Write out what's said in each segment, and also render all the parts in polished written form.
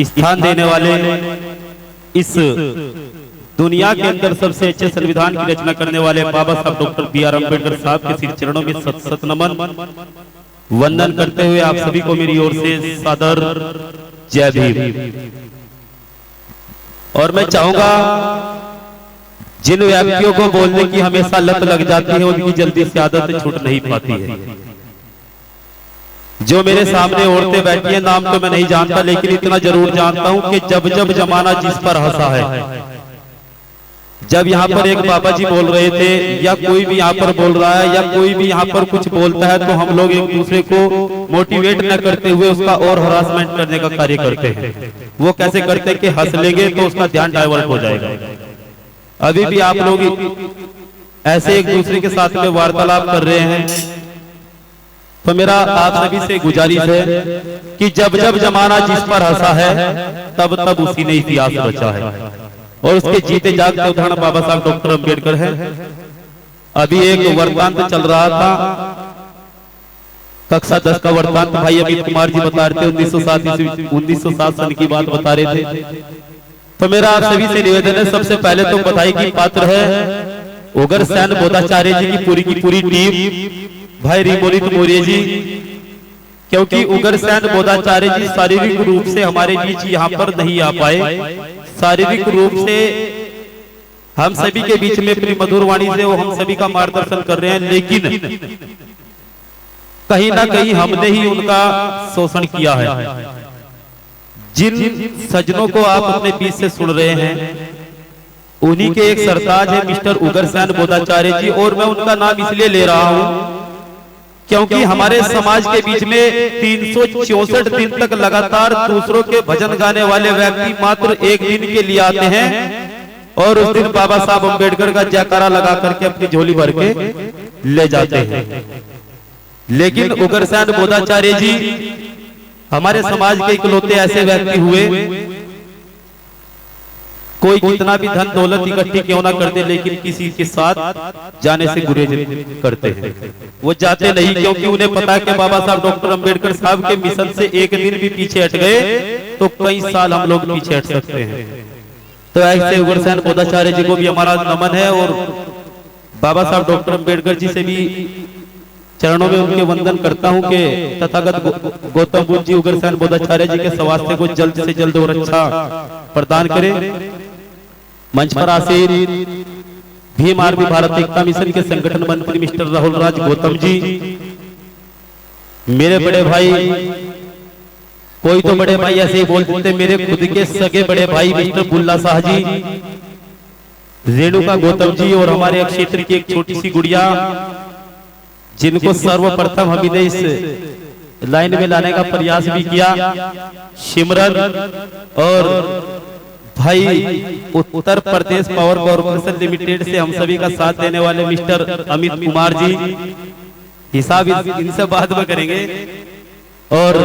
स्थान देने वाले, इस दुनिया के अंदर सबसे अच्छे संविधान की रचना करने वाले बाबा साहब डॉक्टर B.R. अम्बेडकर साहब के श्री चरणों में सत सत नमन वंदन करते हुए आप सभी को मेरी ओर से सादर जय भीम। और मैं चाहूंगा जिन व्यक्तियों को बोलने की हमेशा लत लग जाती है उनकी जल्दी से आदत छूट नहीं पाती है। जो मेरे सामने औरतें बैठी हैं, नाम तो मैं नहीं जानता, लेकिन इतना जरूर जानता हूं कि जब जब जमाना जिस पर हंसा है, जब यहाँ पर एक बाबा जी बोल रहे थे या कोई भी यहाँ पर बोल रहा है या कोई भी यहाँ पर कुछ बोलता है, तो हम लोग एक दूसरे को मोटिवेट न करते हुए उसका और हरासमेंट करने का कार्य करते हैं। वो कैसे करते हैं कि हंस लेंगे तो उसका ध्यान डाइवर्ट हो जाएगा। अभी भी आप लोग ऐसे एक दूसरे के साथ में वार्तालाप कर रहे हैं, तो मेरा आप सभी से गुजारिश है कि जब जब जमाना जिस पर हंसा है तब तब उसी ने इतिहास रचा है, और उसके जीते जागते उदाहरण बाबा साहब डॉक्टर अम्बेडकर है। अभी एक वृत्तांत चल रहा था, कक्षा 10 का वृत्तांत भाई अमित कुमार जी बता रहे थे, 1907 सन की बात बता रहे थे। तो मेरा आप सभी से निवेदन है, सबसे पहले तो बधाई की पात्र है उग्रसेन बोधाचार्य जी की पूरी टीम, भाई रिमोनित मौर्य जी, क्योंकि उग्रसेन बोधाचार्य जी शारीरिक रूप से हमारे बीच यहाँ पर नहीं आ पाए। शारीरिक रूप से हम सभी के बीच में अपनी मधुर वाणी से वो हम सभी का मार्गदर्शन कर रहे हैं, लेकिन कहीं ना कहीं हमने ही उनका शोषण किया है। जिन सज्जनों को आप अपने बीच से सुन रहे हैं उन्हीं के एक सरताज है मिस्टर उग्रसेन बोधाचार्य जी, और मैं उनका नाम इसलिए ले रहा हूं क्योंकि हमारे समाज के बीच में 364 दिन तक लगातार दूसरों के भजन गाने वाले व्यक्ति मात्र एक दिन के लिए आते हैं और उस दिन बाबा साहब अम्बेडकर का जयकारा लगा करके अपनी झोली भर के ले जाते हैं। लेकिन उग्रसेन बोधाचार्य जी हमारे समाज के इकलौते ऐसे व्यक्ति हुए, कोई कितना भी धन दौलत इकट्ठी क्यों ना करते, लेकिन किसी के साथ जाने से गुरेज करते हैं। वो जाते नहीं क्योंकि उन्हें पता है कि बाबा साहब डॉक्टर अम्बेडकर साहब के मिशन से एक दिन भी पीछे हट गए तो कई साल हम लोग पीछे हट सकते हैं। तो ऐसे उग्रसेन बोधाचार्य जी को भी हमारा नमन है, और बाबा साहब डॉक्टर अम्बेडकर जी से भी चरणों में उनके वंदन करता हूं कि तथागत गौतम बुद्ध जी उग्रसेन बोधाचार्य जी के स्वास्थ्य को जल्द से जल्द और अच्छा प्रदान करें। मंच पर आसीन भीम आर्मी भारत एकता मिशन के संगठन मंत्री मिस्टर राहुल राज गौतम जी, मेरे बड़े भाई, कोई तो बड़े भाई ऐसे ही बोल देते, मेरे खुद के सगे बड़े भाई मिस्टर बुल्ला शाह जी, रेणुका गौतम जी, और हमारे क्षेत्र की एक छोटी सी गुड़िया जिनको सर्वप्रथम हमने इस लाइन में लाने का प्रयास भी किया, सिमरन, और भाई Uttar Pradesh power corporation limited से हम सभी का साथ देने वाले मिस्टर अमित कुमार जी, हिसाब इनसे बाद में करेंगे। और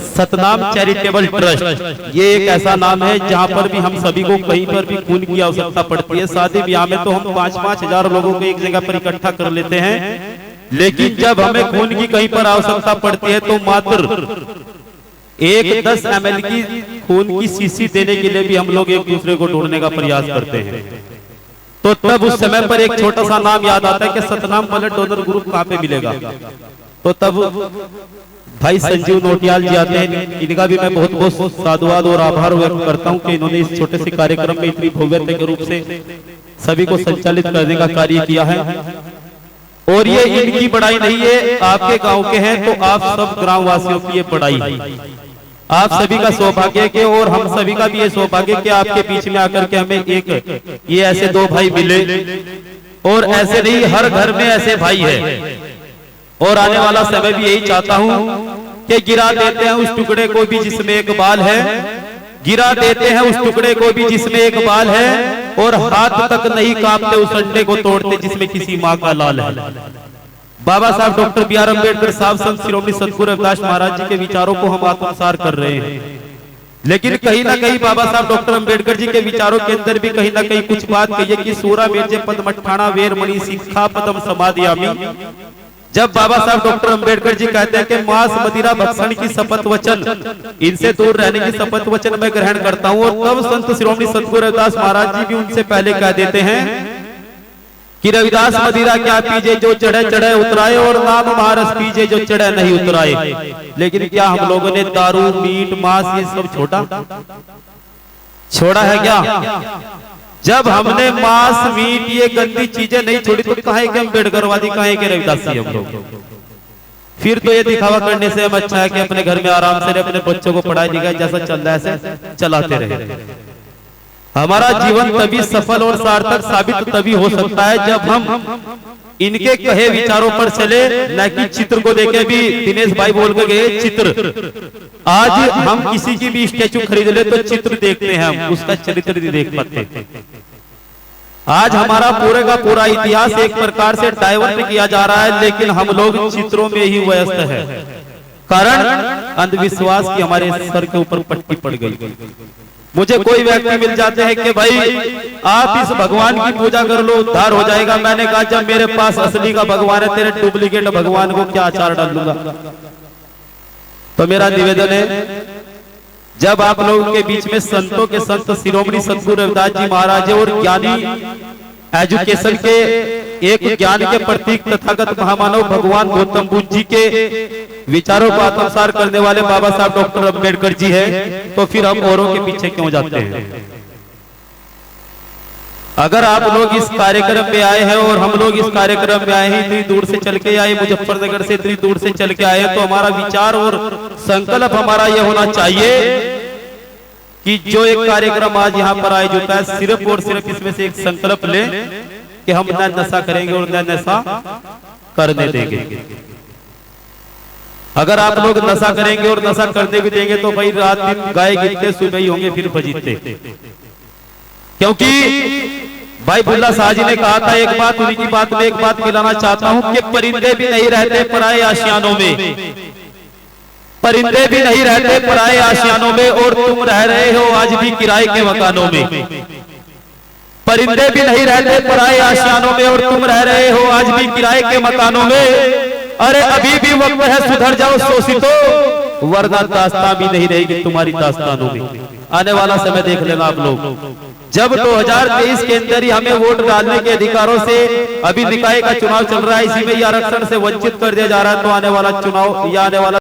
सतनाम चैरिटेबल ट्रस्ट, ये एक ऐसा नाम है जहां पर भी हम सभी को कहीं पर भी खून की आवश्यकता पड़ती है। शादी ब्याह में तो हम 5-5 हजार लोगों को एक जगह पर इकट्ठा कर लेते हैं, लेकिन जब हमें खून की कहीं पर आवश्यकता पड़ती है तो मात्र 10 ml की खून की शीशी देने के लिए भी हम लोग एक दूसरे को ढूंढने का प्रयास करते हैं। तो तब उस समय पर एक छोटा सा नाम याद आता है कि सतनाम ब्लड डोनर ग्रुप कहाँ पे मिलेगा। तो तब भाई संजीव नोटियाल जी आते हैं, इनका भी मैं बहुत बहुत साधुवाद और आभार व्यक्त करता हूं कि इन्होंने इस छोटे से कार्यक्रम में इतनी भव्यता के रूप से सभी को संचालित करने का कार्य किया है। और ये इनकी बड़ाई नहीं है, आपके गांव के हैं तो आप सब ग्राम वासियों की ये बड़ाई है। आप सभी का सौभाग्य के, और हम सभी का भी ये सौभाग्य कि आपके बीच में आकर के हमें एक ये ऐसे 2 भाई मिले, और ऐसे नहीं हर घर में ऐसे भाई है। और आने वाला समय भी यही चाहता हूं कि गिरा देते हैं उस टुकड़े को भी जिसमें एक बाल है, गिरा देते हैं उस टुकड़े को भी जिसमें एक बाल है, और हाथ तक नहीं कांपते उस अंडे को तोड़ते जिसमें किसी माँ का लाल है। बाबा साहब डॉक्टर B.R. अम्बेडकर साहब संत श्रोमणी सतगुरु रविदास महाराज जी के विचारों को हम आत्मसात कर रहे हैं, लेकिन कहीं ना कहीं बाबा साहब डॉक्टर अम्बेडकर जी के विचारों के अंदर भी कहीं ना कहीं कुछ बात कही है कि सूरा मेजे पद मठाना वेर मणि सिक्खा पदम समाधियामी, जब बाबा साहब डॉक्टर अंबेडकर जी कहते हैं कि मांस मदिरा भक्षण की शपथ वचन, इनसे दूर रहने की शपथ वचन मैं ग्रहण करता हूं, और तब संत श्रोमणी सतगुरु रविदास महाराज जी भी उनसे पहले कह देते हैं कि रविदास मदिरा क्या पीजे जो चढ़े चढ़े उतराए, और नाम महारस पीजे जो चढ़े नहीं उतराए। लेकिन क्या हम लोगों ने दारू मीट मांस ये सब छोड़ा है क्या? जब हमने मांस मीट ये गंदी चीजें नहीं छोड़ी तो कहे के अम्बेडकरवादी, कहे के रविदासी हम लोग। फिर तो ये दिखावा करने से हम अच्छा है कि अपने घर में आराम से अपने बच्चों को पढ़ाई लिखाई जैसा चल रहा है ऐसे चलाते रहे। हमारा जीवन तभी सफल और सार्थक साबित तभी हो सकता है जब हम इनके कहे विचारों पर चले, न कि चित्र को देखे। भी दिनेश भाई बोल के गए चित्र, आज हम किसी की भी स्टैचू खरीद ले तो चित्र देखते हैं, हम उसका चरित्र नहीं देख पाते। आज हमारा पूरे का पूरा इतिहास एक प्रकार से डाइवर्ट किया जा रहा है, लेकिन हम लोग चित्रों में ही व्यस्त है। कारण अंधविश्वास की हमारे सर के ऊपर पट्टी पड़ गई। मुझे कोई व्यक्ति मिल जाते हैं कि भाई आप इस भगवान की पूजा कर लो उद्धार हो जाएगा। मैंने कहा जब मेरे पास असली का भगवान है, तेरे डुप्लीकेट भगवान को क्या आचार डाल लूंगा? तो मेरा निवेदन है, जब आप लोगों के बीच में संतों के संत शिरोमणि सतगुरु रविदास जी महाराज और ज्ञानी एजुकेशन के एक ज्ञान के प्रतीक तथागत महामानव भगवान गौतम बुद्ध जी के विचारों को आत्मसात करने वाले बाबा साहब डॉक्टर अंबेडकर जी है, तो फिर हम औरों के पीछे क्यों जाते हैं? अगर आप लोग इस कार्यक्रम में आए हैं और हम लोग इस कार्यक्रम में आए हैं, इतनी दूर से चल के आए, मुजफ्फरनगर से इतनी दूर से चल के आए, तो हमारा विचार और संकल्प हमारा यह होना चाहिए कि जो एक कार्यक्रम आज यहाँ पर आयोजित होता है, सिर्फ और सिर्फ इसमें से एक संकल्प ले कि हम न नशा करेंगे और न नशा करने देंगे। अगर आप लोग नशा करेंगे और नशा करने भी देंगे तो भाई रात दिन गाय गिरते सुबह ही होंगे फिर बजीते। क्योंकि भाई बुल्ला शाह जी ने कहा था एक बात, उन्हीं की बात में एक बात मिलाना चाहता हूं कि परिंदे भी नहीं रहते पराए आशियानों में, परिंदे भी नहीं रहते पराए आशियानों में, और तुम रह रहे हो आज भी किराए के मकानों में। परिंदे भी नहीं रहते पराए आशियानों में, और तुम रह रहे हो आज भी किराए के मकानों में। अरे अभी भी वक्त है सुधर जाओ शोषितो, वरना दास्तां भी नहीं रहेगी तुम्हारी दास्तानों में। आने वाला समय देख लेना आप लोग, जब 2023 के अंदर ही हमें वोट डालने के अधिकारों से, अभी निकाय का चुनाव चल रहा है, इसी में आरक्षण से वंचित कर दिया जा रहा है, तो आने वाला चुनाव या आने वाला